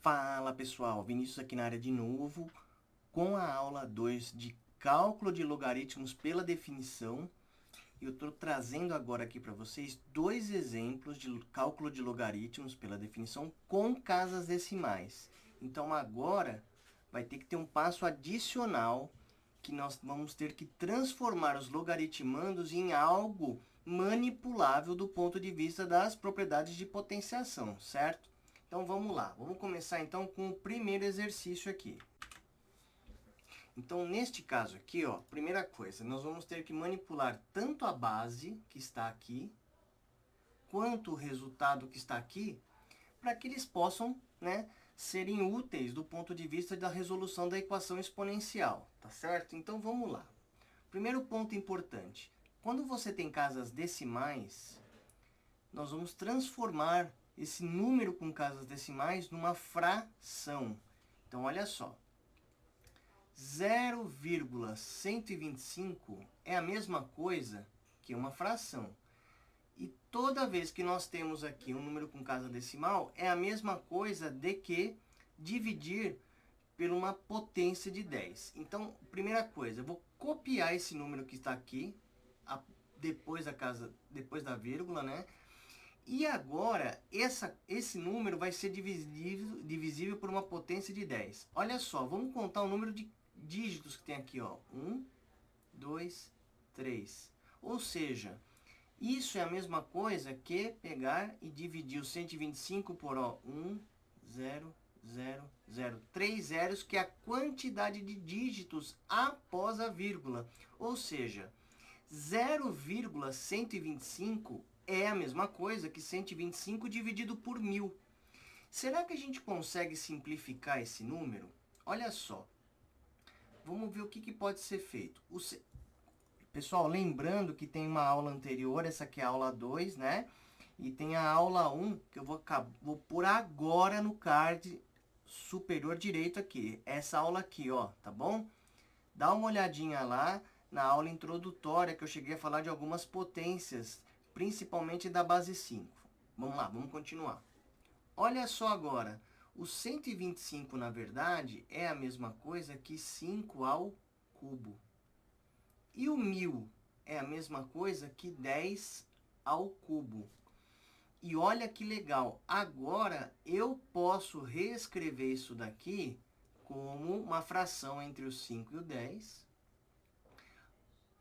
Fala pessoal, Vinícius aqui na área de novo, com a aula 2 de cálculo de logaritmos pela definição. Eu estou trazendo agora aqui para vocês dois exemplos de cálculo de logaritmos pela definição com casas decimais. Então agora vai ter que ter um passo adicional, que nós vamos ter que transformar os logaritmandos em algo manipulável do ponto de vista das propriedades de potenciação, certo? Então vamos lá, vamos começar então com o primeiro exercício aqui. Então neste caso aqui, ó, primeira coisa, nós vamos ter que manipular tanto a base que está aqui, quanto o resultado que está aqui, para que eles possam, né, serem úteis do ponto de vista da resolução da equação exponencial, tá certo? Então vamos lá. Primeiro ponto importante, quando você tem casas decimais, nós vamos transformar esse número com casas decimais numa fração. Então, olha só. 0,125 é a mesma coisa que uma fração. E toda vez que nós temos aqui um número com casa decimal, é a mesma coisa de que dividir por uma potência de 10. Então, primeira coisa, eu vou copiar esse número que está aqui, depois da vírgula, né? E agora, esse número vai ser divisível por uma potência de 10. Olha só, vamos contar o número de dígitos que tem aqui, ó. 1, 2, 3. Ou seja, isso é a mesma coisa que pegar e dividir o 125 por 1, 0, 0, 0. 3 zeros, que é a quantidade de dígitos após a vírgula. Ou seja, 0,125 é a mesma coisa que 125 dividido por 1000. Será que a gente consegue simplificar esse número? Olha só. Vamos ver o que pode ser feito. Pessoal, lembrando que tem uma aula anterior, essa aqui é a aula 2, né? E tem a aula 1, que eu vou pôr agora no card superior direito aqui. Essa aula aqui, ó, tá bom? Dá uma olhadinha lá na aula introdutória, que eu cheguei a falar de algumas potências, principalmente da base 5. Vamos lá, vamos continuar. Olha só agora, o 125, na verdade, é a mesma coisa que 5 ao cubo. E o 1000 é a mesma coisa que 10 ao cubo. E olha que legal, agora eu posso reescrever isso daqui como uma fração entre o 5 e o 10.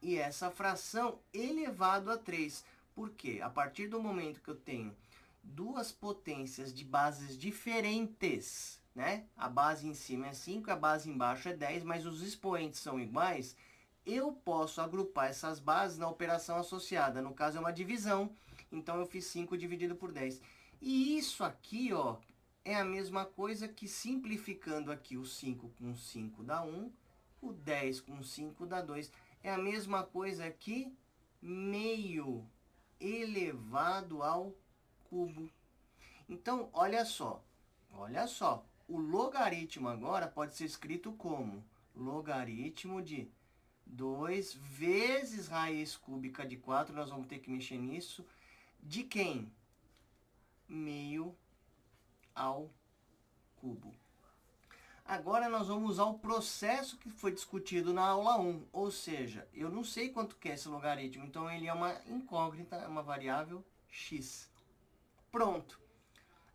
E essa fração elevado a 3. Por quê? A partir do momento que eu tenho duas potências de bases diferentes, né? A base em cima é 5, a base embaixo é 10, mas os expoentes são iguais, eu posso agrupar essas bases na operação associada. No caso, é uma divisão. Então, eu fiz 5 dividido por 10. E isso aqui, ó, é a mesma coisa que simplificando aqui o 5 com 5 dá 1, o 10 com 5 dá 2. É a mesma coisa que meio elevado ao cubo. Então, olha só. O logaritmo agora pode ser escrito como logaritmo de 2 vezes raiz cúbica de 4. Nós vamos ter que mexer nisso. De quem? Meio ao cubo. Agora nós vamos usar o processo que foi discutido na aula 1, ou seja, eu não sei quanto que é esse logaritmo, então ele é uma incógnita, é uma variável x. Pronto.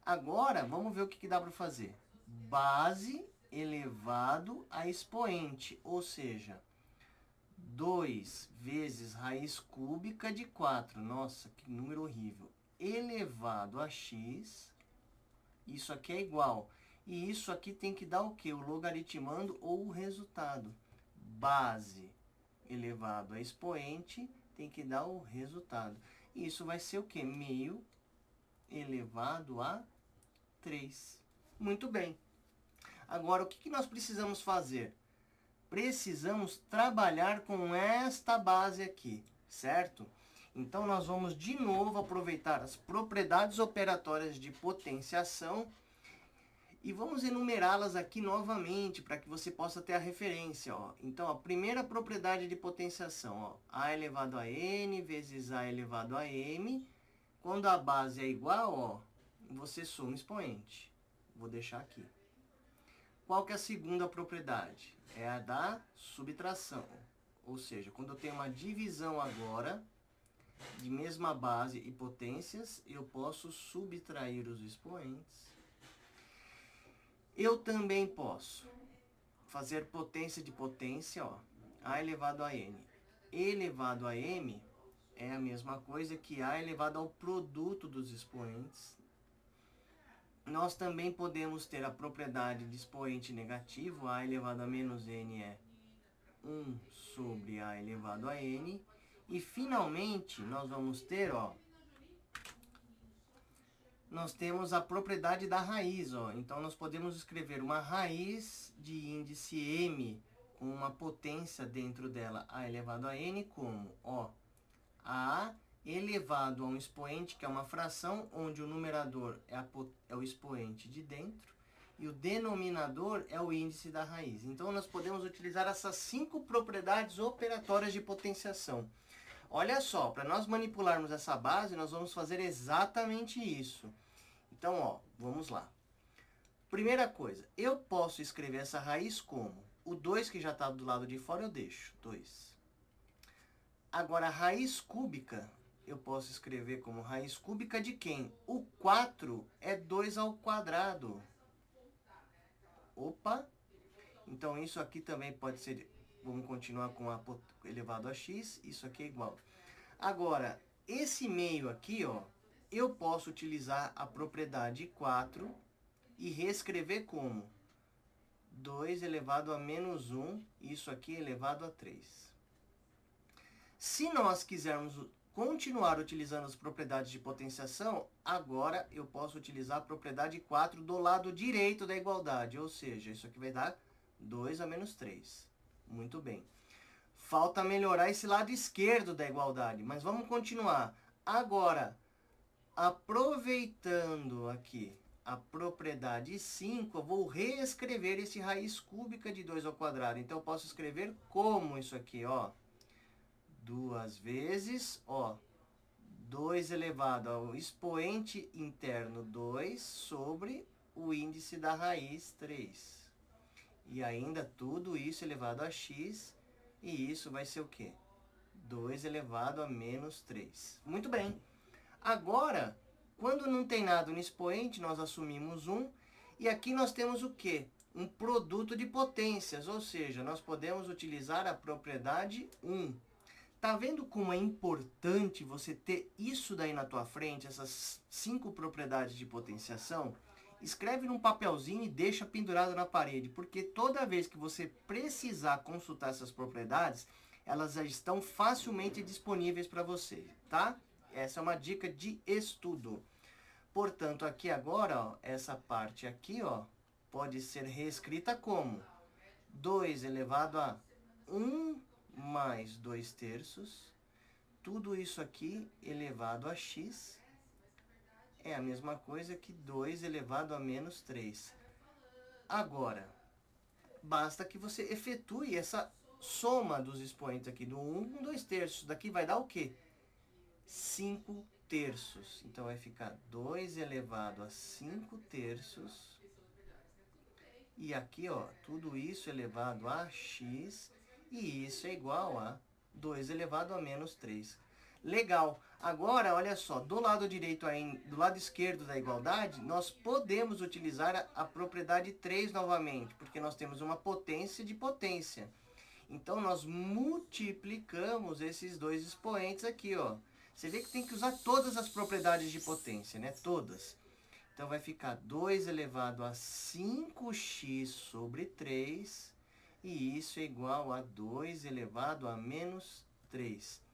Agora, vamos ver o que dá para fazer. Base elevado a expoente, ou seja, 2 vezes raiz cúbica de 4. Nossa, que número horrível. Elevado a x, isso aqui é igual. E isso aqui tem que dar o quê? O logaritmando ou o resultado. Base elevado a expoente tem que dar o resultado. E isso vai ser o quê? Meio elevado a 3. Muito bem. Agora, o que nós precisamos fazer? Precisamos trabalhar com esta base aqui, certo? Então, nós vamos de novo aproveitar as propriedades operatórias de potenciação e vamos enumerá-las aqui novamente, para que você possa ter a referência. Ó. Então, a primeira propriedade de potenciação, ó, A elevado a n vezes A elevado a m. Quando a base é igual, ó, você soma expoente. Vou deixar aqui. Qual que é a segunda propriedade? É a da subtração. Ou seja, quando eu tenho uma divisão agora, de mesma base e potências, eu posso subtrair os expoentes. Eu também posso fazer potência de potência, ó, A elevado a N. E elevado a M é a mesma coisa que A elevado ao produto dos expoentes. Nós também podemos ter a propriedade de expoente negativo, A elevado a menos N é 1 sobre A elevado a N. E finalmente, nós vamos ter, ó, nós temos a propriedade da raiz, ó. Então, nós podemos escrever uma raiz de índice M com uma potência dentro dela, A elevado a N, como, ó, A elevado a um expoente, que é uma fração, onde o numerador é o expoente de dentro, e o denominador é o índice da raiz. Então, nós podemos utilizar essas 5 propriedades operatórias de potenciação. Olha só, para nós manipularmos essa base, nós vamos fazer exatamente isso. Então, ó, vamos lá. Primeira coisa, eu posso escrever essa raiz como? O 2 que já está do lado de fora eu deixo, 2. Agora, a raiz cúbica, eu posso escrever como raiz cúbica de quem? O 4 é 2 ao quadrado. Opa! Então, isso aqui também pode ser... Vamos continuar com a elevado a x, isso aqui é igual. Agora, esse meio aqui, ó, eu posso utilizar a propriedade 4 e reescrever como 2 elevado a menos 1, isso aqui elevado a 3. Se nós quisermos continuar utilizando as propriedades de potenciação, agora eu posso utilizar a propriedade 4 do lado direito da igualdade, ou seja, isso aqui vai dar 2 a menos 3. Muito bem. Falta melhorar esse lado esquerdo da igualdade, mas vamos continuar. Agora, aproveitando aqui a propriedade 5, eu vou reescrever esse raiz cúbica de 2 ao quadrado. Então, eu posso escrever como isso aqui, ó. 2 vezes, ó, 2 elevado ao expoente interno 2 sobre o índice da raiz 3. E ainda tudo isso elevado a x, e isso vai ser o quê? 2 elevado a menos 3. Muito bem. Agora, quando não tem nada no expoente, nós assumimos 1. E aqui nós temos o quê? Um produto de potências, ou seja, nós podemos utilizar a propriedade 1. Tá vendo como é importante você ter isso daí na tua frente, essas 5 propriedades de potenciação? Escreve num papelzinho e deixa pendurado na parede, porque toda vez que você precisar consultar essas propriedades, elas já estão facilmente disponíveis para você, tá? Essa é uma dica de estudo. Portanto, aqui agora, ó, essa parte aqui, ó, pode ser reescrita como 2 elevado a 1 mais 2 terços. Tudo isso aqui elevado a x é a mesma coisa que 2 elevado a menos 3. Agora, basta que você efetue essa soma dos expoentes aqui, do 1 com 2 terços. Daqui vai dar o quê? 5 terços. Então, vai ficar 2 elevado a 5 terços. E aqui, ó, tudo isso elevado a x. E isso é igual a 2 elevado a menos 3. Legal. Agora, olha só, do lado direito, do lado esquerdo da igualdade, nós podemos utilizar a propriedade 3 novamente, porque nós temos uma potência de potência. Então, nós multiplicamos esses dois expoentes aqui, ó. Você vê que tem que usar todas as propriedades de potência, né? Todas. Então, vai ficar 2 elevado a 5x sobre 3, e isso é igual a 2 elevado a menos 3.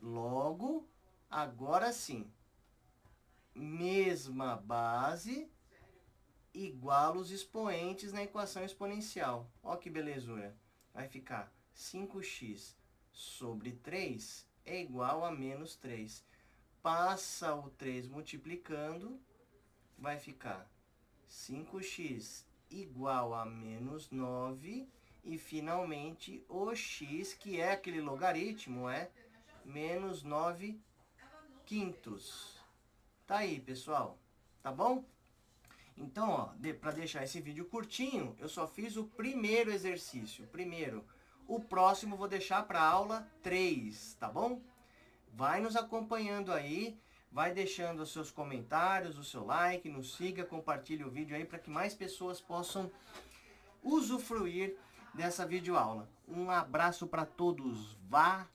Logo, agora sim, mesma base igual os expoentes na equação exponencial. Olha que belezura. Vai ficar 5x sobre 3 é igual a menos 3. Passa o 3 multiplicando, vai ficar 5x igual a menos 9. E, finalmente, o x, que é aquele logaritmo, é menos 9 quintos. Tá aí, pessoal. Tá bom? Então, ó, para deixar esse vídeo curtinho, eu só fiz o primeiro exercício. O próximo eu vou deixar para aula 3, tá bom? Vai nos acompanhando aí, vai deixando os seus comentários, o seu like, nos siga, compartilhe o vídeo aí para que mais pessoas possam usufruir dessa videoaula. Um abraço para todos. Valeu!